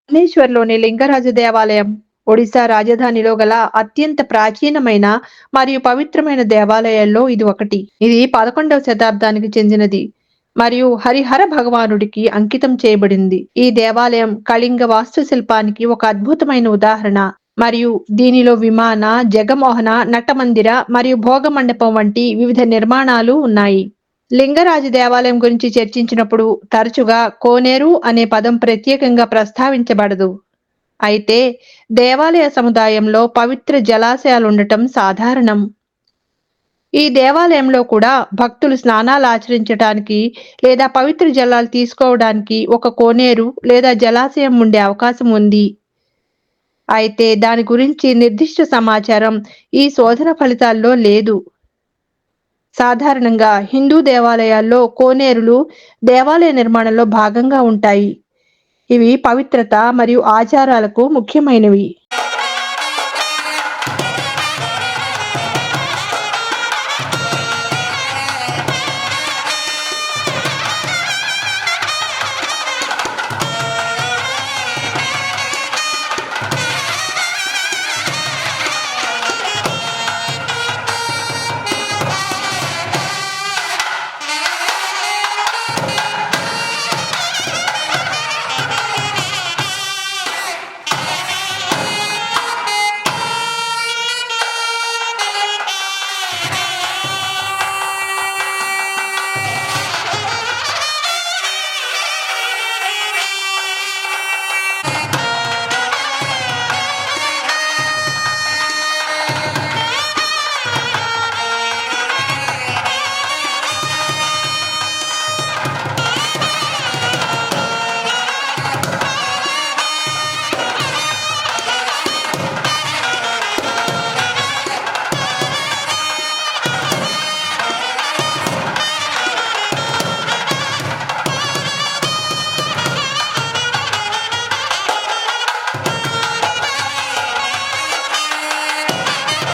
భువనేశ్వర్‌లోని లింగరాజు దేవాలయం ఒడిశా రాజధానిలో గల అత్యంత ప్రాచీనమైన మరియు పవిత్రమైన దేవాలయాల్లో ఇది ఒకటి. ఇది 11వ శతాబ్దానికి చెందినది మరియు హరిహర భగవానుడికి అంకితం చేయబడింది. ఈ దేవాలయం కళింగ వాస్తుశిల్పానికి ఒక అద్భుతమైన ఉదాహరణ మరియు దీనిలో విమాన, జగమోహన, నటమందిర మరియు భోగ మండపం వంటి వివిధ నిర్మాణాలు ఉన్నాయి. లింగరాజు దేవాలయం గురించి చర్చించినప్పుడు తరచుగా కోనేరు అనే పదం ప్రత్యేకంగా ప్రస్తావించబడదు. అయితే దేవాలయ సముదాయంలో పవిత్ర జలాశయాలుండటం సాధారణం. ఈ దేవాలయంలో కూడా భక్తులు స్నానాలు ఆచరించటానికి లేదా పవిత్ర జలాలు తీసుకోవడానికి ఒక కోనేరు లేదా జలాశయం ఉండే అవకాశం ఉంది. అయితే దాని గురించి నిర్దిష్ట సమాచారం ఈ శోధన ఫలితాల్లో లేదు. సాధారణంగా హిందూ దేవాలయాల్లో కోనేరులు దేవాలయ నిర్మాణంలో భాగంగా ఉంటాయి. ఇవి పవిత్రత మరియు ఆచారాలకు ముఖ్యమైనవి.